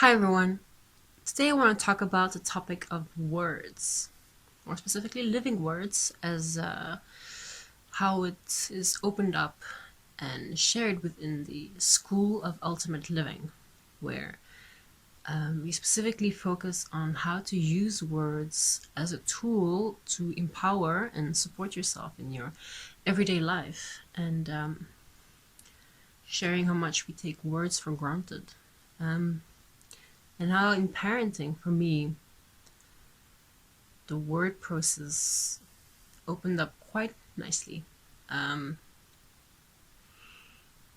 Hi everyone. Today I want to talk about the topic of words, more specifically living words, as how it is opened up and shared within the School of Ultimate Living, where we specifically focus on how to use words as a tool to empower and support yourself in your everyday life, and sharing how much we take words for granted. Um, and how in parenting, for me, the word process opened up quite nicely. Um,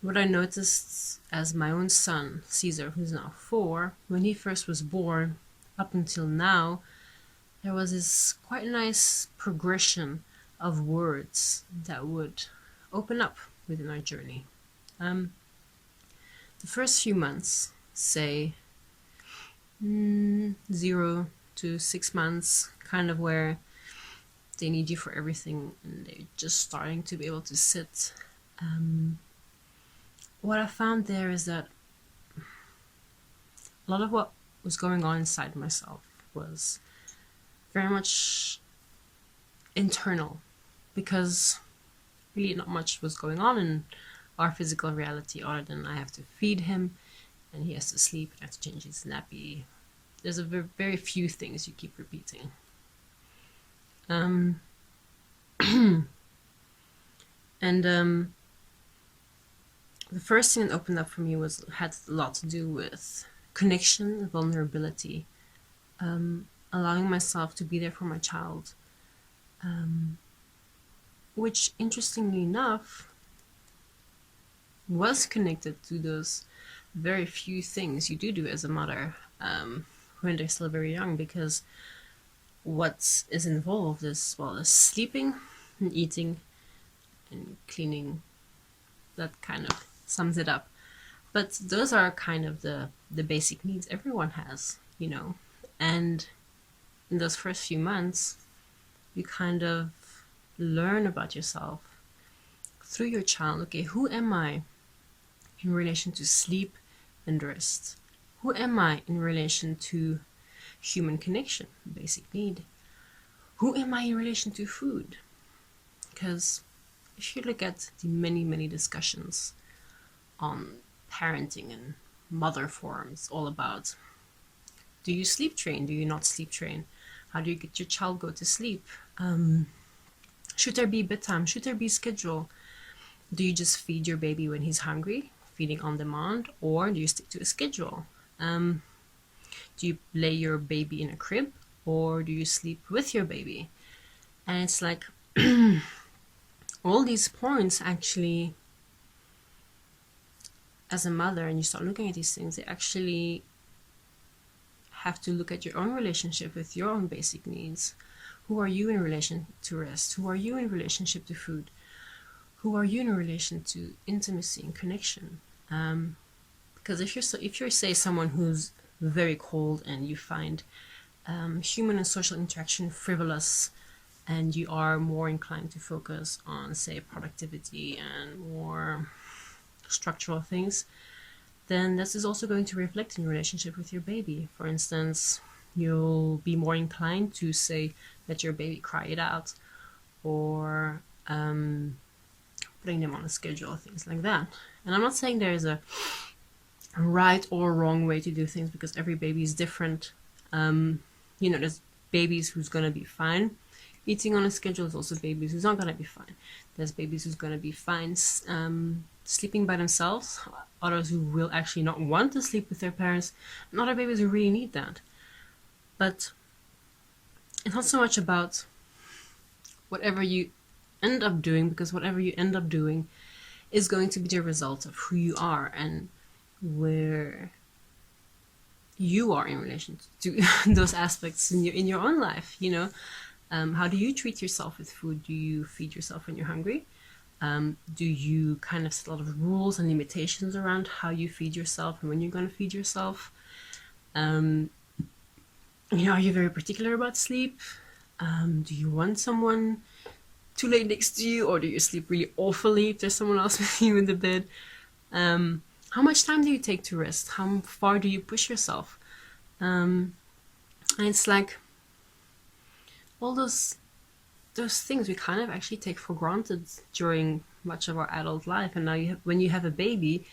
what I noticed as my own son, Caesar, who's now 4, when he first was born, up until now, there was this quite nice progression of words that would open up within our journey. Um, the first few months, say 0 to 6 months, kind of where they need you for everything and they're just starting to be able to sit. What I found there is that a lot of what was going on inside myself was very much internal, because really not much was going on in our physical reality other than I have to feed him and he has to sleep and I have to change his nappy. There's a very few things you keep repeating. Um, and the first thing that opened up for me had a lot to do with connection, vulnerability, allowing myself to be there for my child, which interestingly enough was connected to those very few things you do as a mother when they're still very young, because what is involved is, well, is sleeping and eating and cleaning. That kind of sums it up. But those are kind of the basic needs everyone has, And in those first few months, you kind of learn about yourself through your child. Okay, who am I in relation to sleep and rest? Who am I in relation to human connection, basic need? Who am I in relation to food? Because if you look at the many discussions on parenting and mother forums, all about, do you sleep train? Do you not sleep train? How do you get your child go to sleep? Should there be bedtime? Should there be schedule? Do you just feed your baby when he's hungry, feeding on demand, or do you stick to a schedule? Do you lay your baby in a crib, or do you sleep with your baby? And it's like all these points actually, as a mother, and you start looking at these things, they actually have to look at your own relationship with your own basic needs. Who are you in relation to rest? Who are you in relationship to food? Who are you in relation to intimacy and connection? Because if you're say someone who's very cold and you find human and social interaction frivolous, and you are more inclined to focus on, say, productivity and more structural things, then this is also going to reflect in your relationship with your baby. For instance, you'll be more inclined to, say, let your baby cry it out, or putting them on a schedule, things like that. And I'm not saying there is a right or wrong way to do things, because every baby is different. There's babies who's going to be fine eating on a schedule. There's also babies who's not going to be fine. There's babies who's going to be fine sleeping by themselves, others who will actually not want to sleep with their parents, and other babies who really need that. But it's not so much about whatever you end up doing, because whatever you end up doing is going to be the result of who you are and where you are in relation to those aspects in your own life. How do you treat yourself with food? Do you feed yourself when you're hungry? Do you kind of set a lot of rules and limitations around how you feed yourself and when you're going to feed yourself? Are you very particular about sleep? Do you want someone to lay next to you, or do you sleep really awfully if there's someone else with you in the bed? How much time do you take to rest? How far do you push yourself? And it's like all those things we kind of actually take for granted during much of our adult life. And now when you have a baby,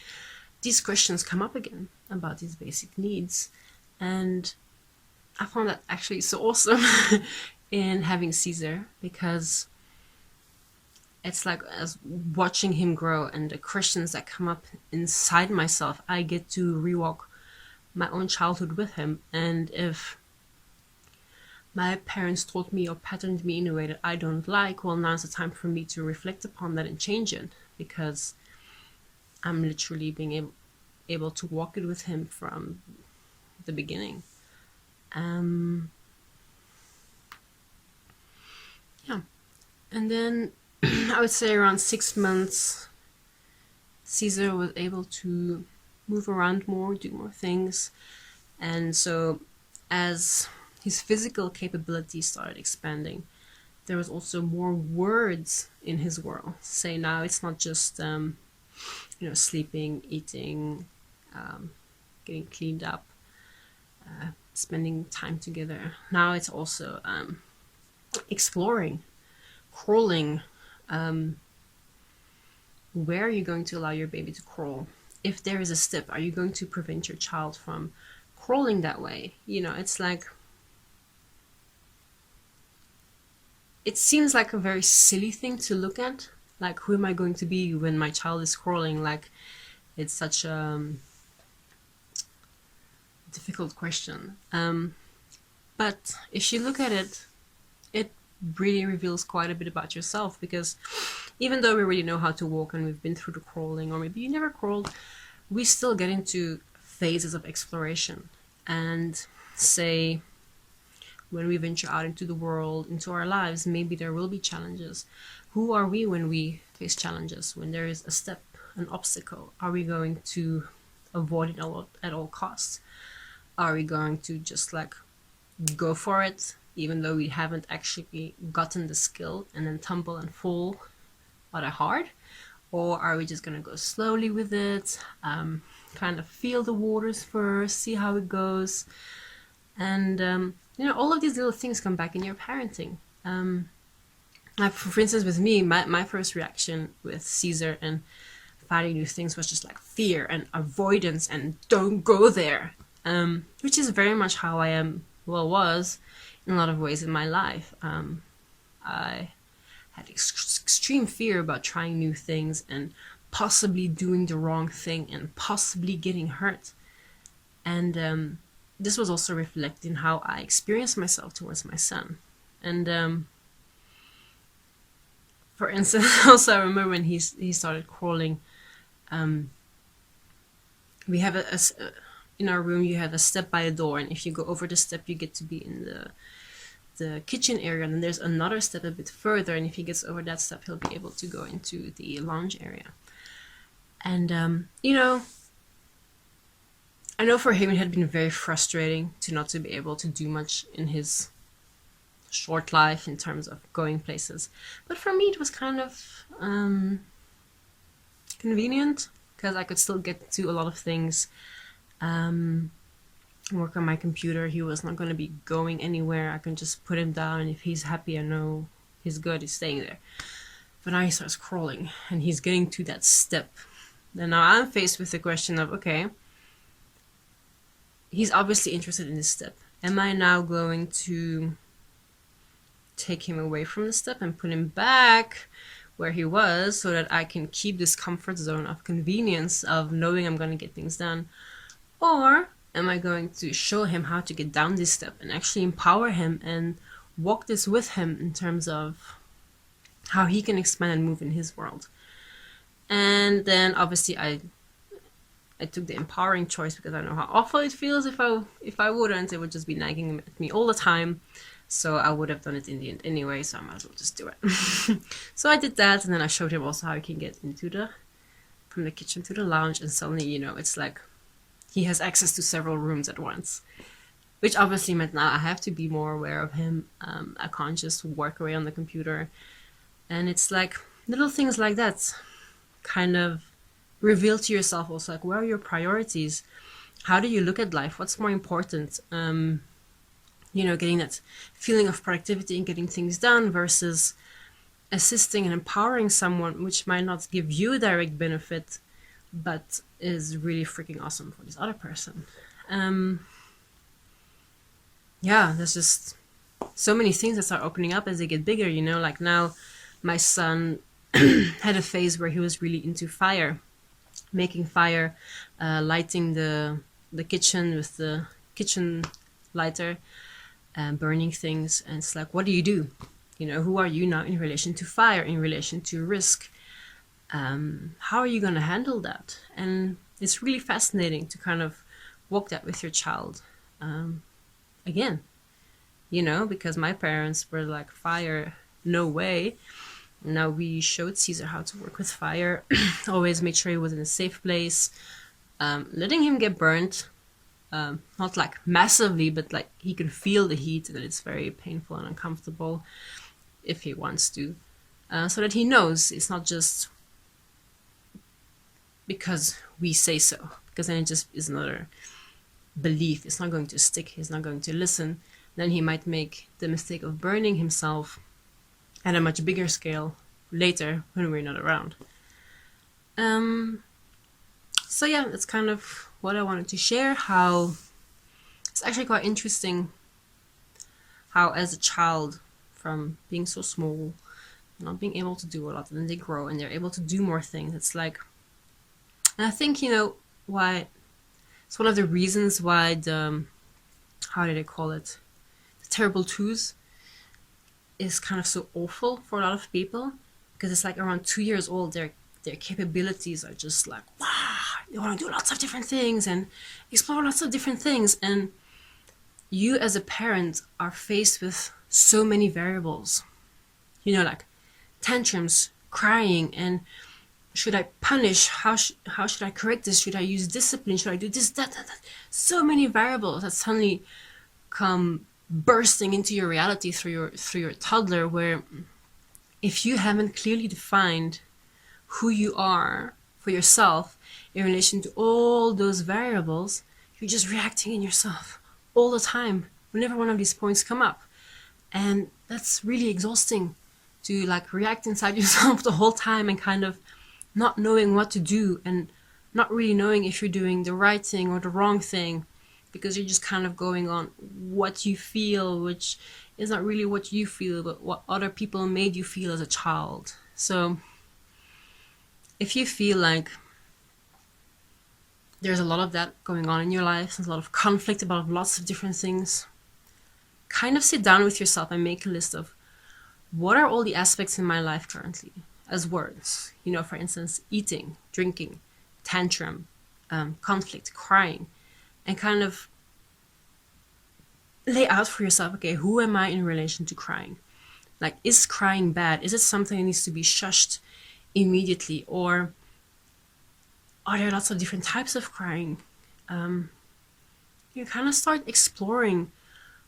these questions come up again about these basic needs. And I found that actually so awesome in having Caesar, because it's like as watching him grow and the questions that come up inside myself, I get to rewalk my own childhood with him. And if my parents taught me or patterned me in a way that I don't like, well, now's the time for me to reflect upon that and change it, because I'm literally being able to walk it with him from the beginning. Yeah. And then I would say around 6 months, Caesar was able to move around more, do more things. And so as his physical capabilities started expanding, there was also more words in his world. Say now it's not just sleeping, eating, getting cleaned up, spending time together. Now it's also exploring, crawling. Where are you going to allow your baby to crawl? If there is a step, are you going to prevent your child from crawling that way? It's like, it seems like a very silly thing to look at. Like, who am I going to be when my child is crawling? Like, it's such a difficult question. But if you look at it, it really reveals quite a bit about yourself, because even though we already know how to walk and we've been through the crawling, or maybe you never crawled, we still get into phases of exploration. And say, when we venture out into the world, into our lives, maybe there will be challenges. Who are we when we face challenges? When there is a step, an obstacle, are we going to avoid it at all costs? Are we going to just like go for it, even though we haven't actually gotten the skill, and then tumble and fall rather hard? Or are we just going to go slowly with it, kind of feel the waters first, see how it goes? And all of these little things come back in your parenting. Like, for instance, with me, my first reaction with Caesar and fighting new things was just like fear and avoidance and don't go there, which is very much how I am, was in a lot of ways in my life. I had extreme fear about trying new things and possibly doing the wrong thing and possibly getting hurt. And this was also reflecting how I experienced myself towards my son. And for instance, also I remember when he started crawling, we have in our room you have a step by a door, and if you go over the step you get to be in the kitchen area, and then there's another step a bit further, and if he gets over that step he'll be able to go into the lounge area. And I know for him it had been very frustrating to not to be able to do much in his short life in terms of going places. But for me it was kind of convenient, because I could still get to a lot of things, work on my computer. He was not going to be going anywhere. I can just put him down, and if he's happy, I know he's good, he's staying there. But now he starts crawling and he's getting to that step. Then now I'm faced with the question of, okay, he's obviously interested in this step. Am I now going to take him away from the step and put him back where he was, so that I can keep this comfort zone of convenience of knowing I'm going to get things done? Or am I going to show him how to get down this step and actually empower him and walk this with him in terms of how he can expand and move in his world? And then obviously I took the empowering choice, because I know how awful it feels if I wouldn't. It would just be nagging at me all the time. So I would have done it in the end anyway, so I might as well just do it. So I did that, and then I showed him also how he can get from the kitchen to the lounge, and suddenly, it's like he has access to several rooms at once. Which obviously meant now I have to be more aware of him. I can't just work away on the computer. And it's like little things like that kind of reveal to yourself also, like, where are your priorities? How do you look at life? What's more important? Getting that feeling of productivity and getting things done versus assisting and empowering someone, which might not give you a direct benefit, but is really freaking awesome for this other person. There's just so many things that start opening up as they get bigger, like now my son had a phase where he was really into fire, making fire, lighting the kitchen with the kitchen lighter, and burning things. And it's like, what do? Who are you now in relation to fire, in relation to risk? How are you going to handle that? And it's really fascinating to kind of walk that with your child. Again, because my parents were like, fire, no way. Now we showed Caesar how to work with fire, always made sure he was in a safe place, letting him get burnt, not like massively, but like he can feel the heat and it's very painful and uncomfortable if he wants to, so that he knows it's not just because we say so, because then it just is another belief. It's not going to stick. He's not going to listen. Then he might make the mistake of burning himself at a much bigger scale later when we're not around. So yeah, that's kind of what I wanted to share. How it's actually quite interesting how as a child, from being so small, not being able to do a lot, and then they grow and they're able to do more things. It's like, and I think, why it's one of the reasons why how did I call it? The terrible twos is kind of so awful for a lot of people, because it's like around 2 years old, their capabilities are just like, wow, they want to do lots of different things and explore lots of different things. And you as a parent are faced with so many variables, like tantrums, crying, and should I punish? How should I correct this? Should I use discipline? Should I do this, that? So many variables that suddenly come bursting into your reality through your toddler, where if you haven't clearly defined who you are for yourself in relation to all those variables, you're just reacting in yourself all the time whenever one of these points come up. And that's really exhausting, to like react inside yourself the whole time and kind of not knowing what to do and not really knowing if you're doing the right thing or the wrong thing, because you're just kind of going on what you feel, which is not really what you feel, but what other people made you feel as a child. So if you feel like there's a lot of that going on in your life, there's a lot of conflict about lots of different things, kind of sit down with yourself and make a list of what are all the aspects in my life currently as words. For instance, eating, drinking, tantrum, conflict, crying, and kind of lay out for yourself, okay, who am I in relation to crying? Like, is crying bad? Is it something that needs to be shushed immediately? Or are there lots of different types of crying? You kind of start exploring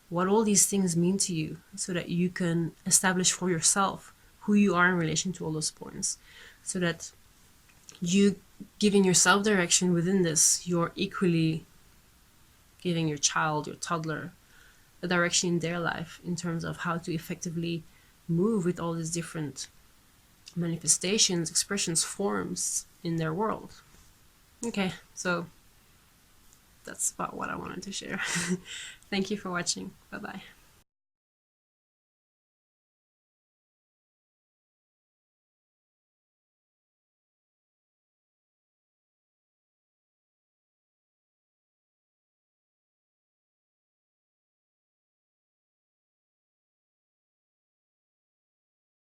what all these things mean to you, so that you can establish for yourself who you are in relation to all those points, so that you giving yourself direction within this, you're equally giving your child, your toddler, a direction in their life in terms of how to effectively move with all these different manifestations, expressions, forms in their world. Okay, so that's about what I wanted to share. Thank you for watching. Bye-bye.